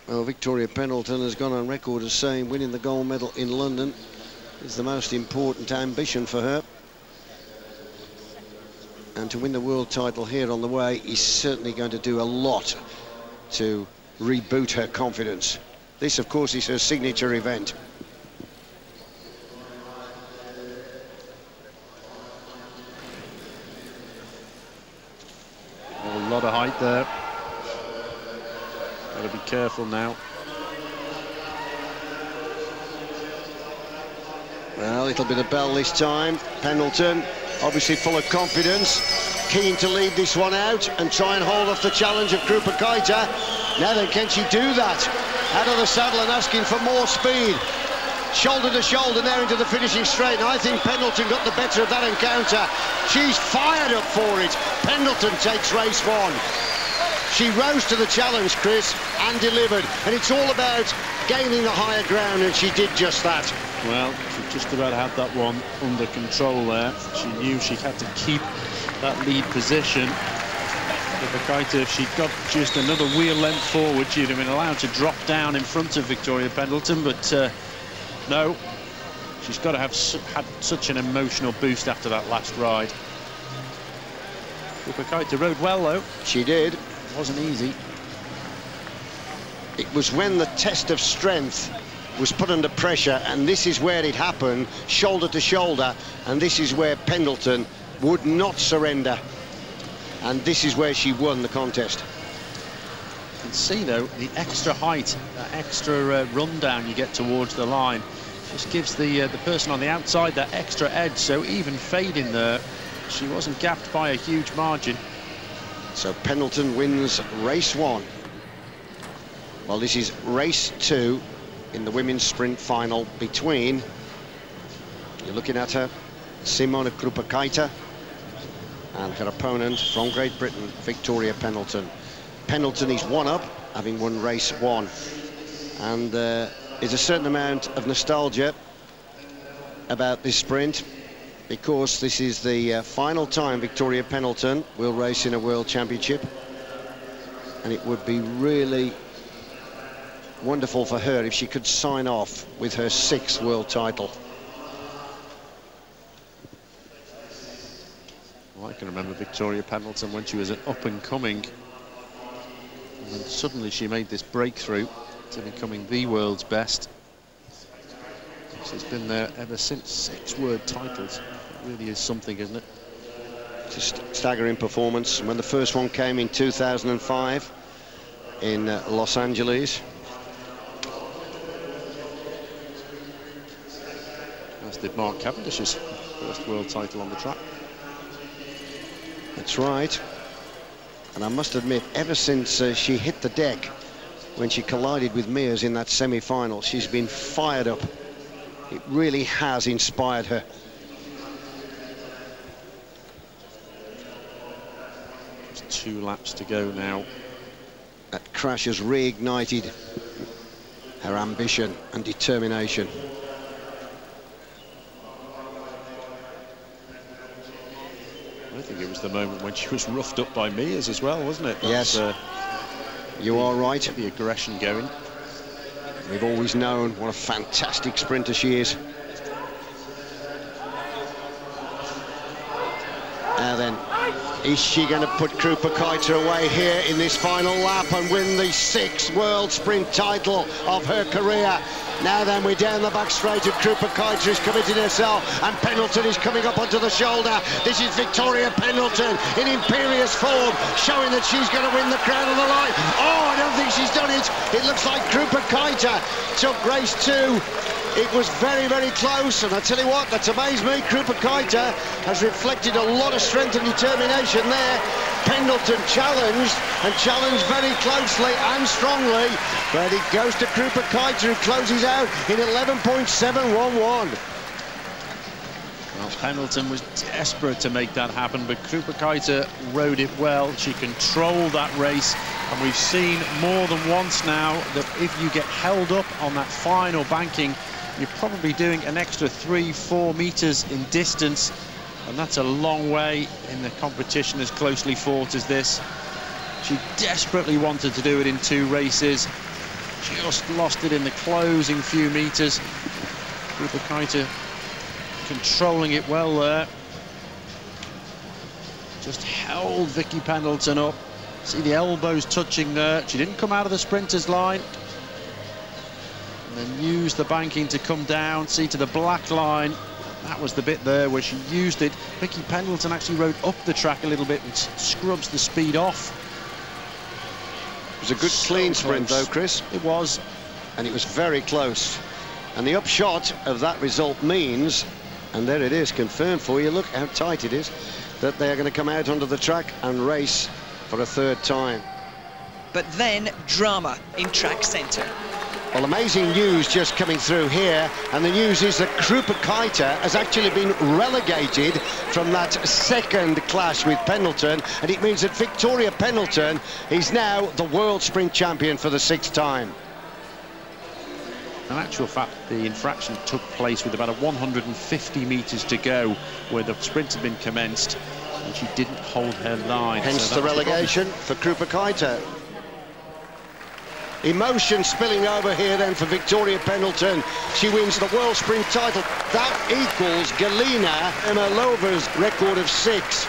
Well, Victoria Pendleton has gone on record as saying winning the gold medal in London is the most important ambition for her. And to win the world title here on the way is certainly going to do a lot to reboot her confidence. This, of course, is her signature event. A lot of height there. Got to be careful now. Well, it'll be the bell this time. Pendleton, obviously full of confidence, keen to lead this one out and try and hold off the challenge of Krupeckaite. Now then, can she do that? Out of the saddle and asking for more speed. Shoulder to shoulder now into the finishing straight. And I think Pendleton got the better of that encounter. She's fired up for it. Pendleton takes race one. She rose to the challenge, Chris, and delivered. And it's all about gaining the higher ground, and she did just that. Well, she just about had that one under control there. She knew she had to keep that lead position. Krupeckaite, if she'd got just another wheel length forward, she'd have been allowed to drop down in front of Victoria Pendleton, but no, she's got to have had such an emotional boost after that last ride. Krupeckaite rode well, though. She did. It wasn't easy. It was when the test of strength was put under pressure, and this is where it happened, shoulder to shoulder, and this is where Pendleton would not surrender, and this is where she won the contest. You can see, though, the extra height, that extra run down you get towards the line just gives the person on the outside that extra edge. So even fading there, she wasn't gapped by a huge margin. So Pendleton wins race one. Well, this is race two in the women's sprint final between, you're looking at her, Simona Krupeckaite, and her opponent from Great Britain, Victoria Pendleton. Pendleton is one up, having won race one, and there's a certain amount of nostalgia about this sprint, because this is the final time Victoria Pendleton will race in a World Championship, and it would be really wonderful for her if she could sign off with her 6th world title. Well, I can remember Victoria Pendleton when she was an up-and-coming, and then suddenly she made this breakthrough to becoming the world's best. She's been there ever since. 6 world titles. It really is something, isn't it? Just staggering performance. When the first one came in 2005 in Los Angeles. As did Mark Cavendish's first world title on the track. That's right. And I must admit, ever since she hit the deck when she collided with Mears in that semi-final, she's been fired up. It really has inspired her. Just 2 laps to go now. That crash has reignited her ambition and determination. I think it was the moment when she was roughed up by Mears as well, wasn't it? Yes, you are right. The aggression going. We've always known what a fantastic sprinter she is. Now then, is she going to put Krupeckaite away here in this final lap and win the 6th world sprint title of her career? Now then, we're down the back straight, and Krupeckaite is committing herself, and Pendleton is coming up onto the shoulder. This is Victoria Pendleton in imperious form, showing that she's going to win the crown on the line. Oh, I don't think she's done it. It looks like Krupeckaite took race 2. It was very, very close, and I tell you what, that's amazed me. Krupeckaite has reflected a lot of strength and determination there. Pendleton challenged, and challenged very closely and strongly, but it goes to Krupeckaite, who closes out in 11.711. Well, Pendleton was desperate to make that happen, but Krupeckaite rode it well. She controlled that race, and we've seen more than once now that if you get held up on that final banking, you're probably doing an extra 3-4 meters in distance, and that's a long way in the competition as closely fought as this. She desperately wanted to do it in 2 races. just lost it in the closing few metres. Krupeckaite controlling it well there. Just held Vicky Pendleton up. See the elbows touching there. She didn't come out of the sprinter's line. And then used the banking to come down. See to the black line. That was the bit there where she used it. Vicky Pendleton actually rode up the track a little bit, which scrubs the speed off. It was a good clean sprint though, Chris. It was. And it was very close. And the upshot of that result means, and there it is, confirmed for you, look how tight it is, that they're going to come out onto the track and race for a third time. But then drama in track centre. Well, amazing news just coming through here, and the news is that Krupeckaite has actually been relegated from that second clash with Pendleton, and it means that Victoria Pendleton is now the world sprint champion for the 6th time. In actual fact, the infraction took place with about 150 metres to go, where the sprint had been commenced, and she didn't hold her line. Hence so the relegation for Krupeckaite. Emotion spilling over here then for Victoria Pendleton. She wins the world sprint title. That equals Galina Emalova's record of 6.